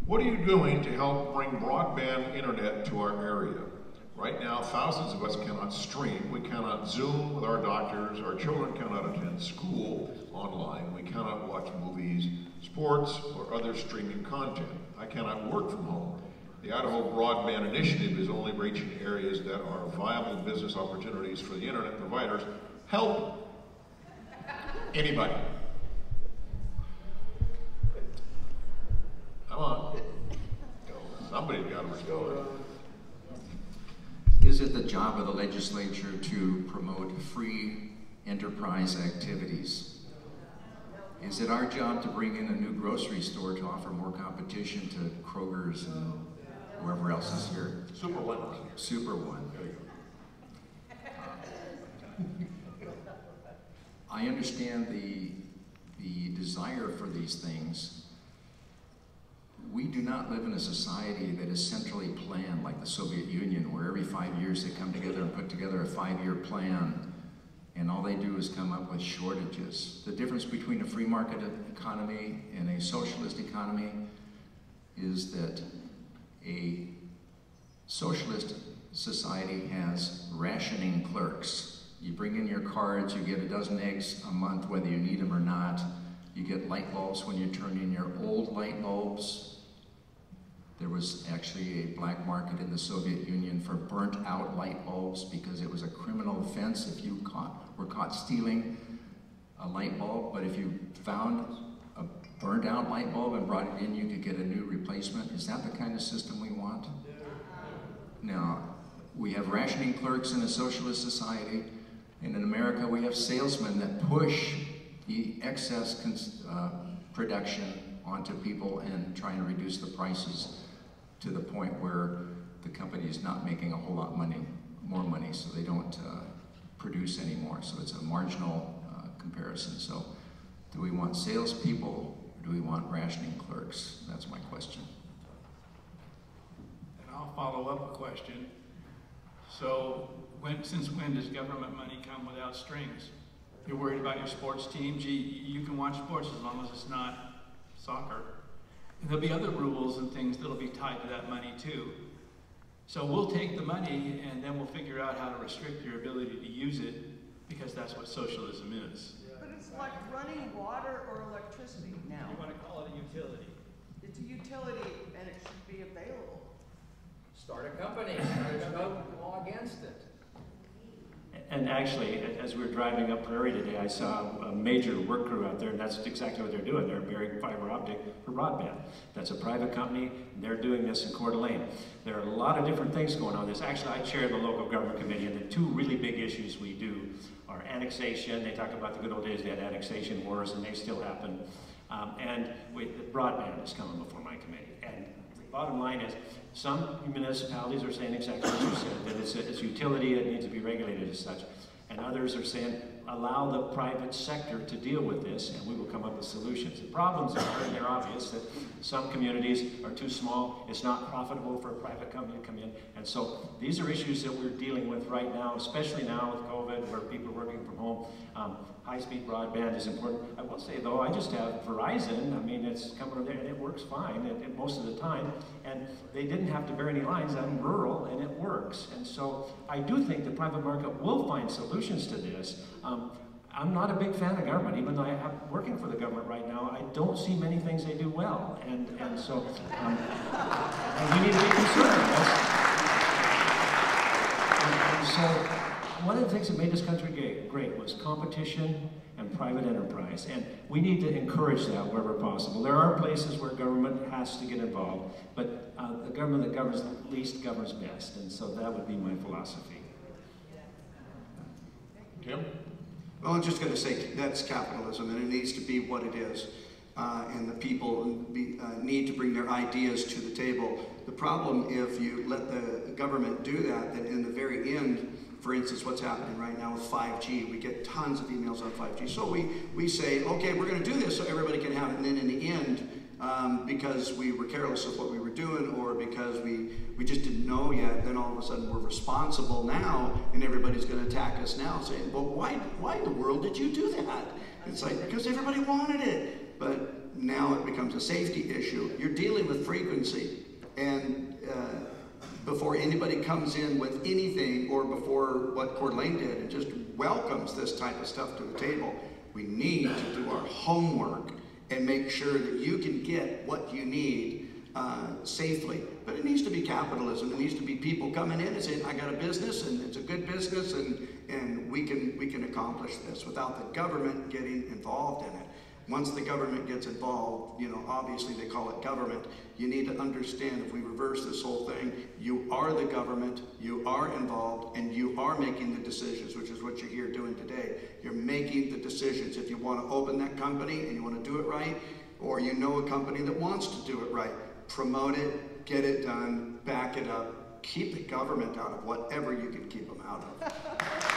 What are you doing to help bring broadband internet to our area? Right now, thousands of us cannot stream. We cannot Zoom with our doctors. Our children cannot attend school online. We cannot watch movies, sports, or other streaming content. I cannot work from home. The Idaho Broadband Initiative is only reaching areas that are viable business opportunities for the internet providers. Help anybody. Come on. Somebody's got to respond. Is it the job of the legislature to promote free enterprise activities? Is it our job to bring in a new grocery store to offer more competition to Kroger's and whoever else is here? Super One. Super One. There you go. I understand the desire for these things. We do not live in a society that is centrally planned like the Soviet Union, where every 5 years they come together and put together a 5-year plan, and all they do is come up with shortages. The difference between a free market economy and a socialist economy is that a socialist society has rationing clerks. You bring in your cards, you get a dozen eggs a month whether you need them or not. You get light bulbs when you turn in your old light bulbs. There was actually a black market in the Soviet Union for burnt out light bulbs because it was a criminal offense if you were caught stealing a light bulb. But if you found a burnt out light bulb and brought it in, you could get a new replacement. Is that the kind of system we want? Now, we have rationing clerks in a socialist society, and in America we have salesmen that push the excess production onto people and trying to reduce the prices to the point where the company is not making a whole lot more money, so they don't produce anymore. So it's a marginal comparison. So do we want salespeople or do we want rationing clerks? That's my question. And I'll follow up a question. So since when does government money come without strings? You're worried about your sports team? Gee, you can watch sports as long as it's not soccer. And there'll be other rules and things that'll be tied to that money too. So we'll take the money and then we'll figure out how to restrict your ability to use it, because that's what socialism is. But it's like running water or electricity now. You want to call it a utility. It's a utility and it should be available. Start a company. There's no law against it. And actually, as we were driving up Prairie today, I saw a major work crew out there, and that's exactly what they're doing. They're burying fiber optic for broadband. That's a private company, and they're doing this in Coeur d'Alene. There are a lot of different things going on. Actually, I chair the local government committee, and the two really big issues we do are annexation. They talk about the good old days, they had annexation wars, and they still happen. And broadband is coming before my committee. And the bottom line is, some municipalities are saying exactly what you said, that it's a utility, it needs to be regulated as such. And others are saying, allow the private sector to deal with this and we will come up with solutions. The problems are, and they're obvious, that some communities are too small, it's not profitable for a private company to come in. And so these are issues that we're dealing with right now, especially now with COVID, where people are working from home. High-speed broadband is important. I will say though, I just have Verizon. I mean, it's coming over there and it works fine most of the time. And they didn't have to bury any lines. I'm rural and it works. And so I do think the private market will find solutions to this. I'm not a big fan of government, even though I'm working for the government right now. I don't see many things they do well. And so and we need to be concerned. And so one of the things that made this country great was competition and private enterprise, and we need to encourage that wherever possible. There are places where government has to get involved, but the government that governs least governs best, and so that would be my philosophy. Tim? Well, I'm just going to say that's capitalism, and it needs to be what it is, and the people need to bring their ideas to the table. The problem, if you let the government do that, then in the very end, for instance, what's happening right now with 5G, we get tons of emails on 5G. So we say, okay, we're going to do this so everybody can have it. And then in the end, because we were careless of what we were doing, or because we just didn't know yet, then all of a sudden we're responsible now, and everybody's going to attack us now, saying, well, why in the world did you do that? It's like, because everybody wanted it. But now it becomes a safety issue. You're dealing with frequency, and before anybody comes in with anything, or before what Coeur d'Alene did and just welcomes this type of stuff to the table, we need to do our homework and make sure that you can get what you need safely. But it needs to be capitalism. It needs to be people coming in and saying, I got a business, and it's a good business, and we can accomplish this without the government getting involved in it. Once the government gets involved, you know, obviously they call it government. You need to understand, if we reverse this whole thing, you are the government, you are involved, and you are making the decisions, which is what you're here doing today. You're making the decisions. If you want to open that company and you want to do it right, or you know a company that wants to do it right, promote it, get it done, back it up, keep the government out of whatever you can keep them out of.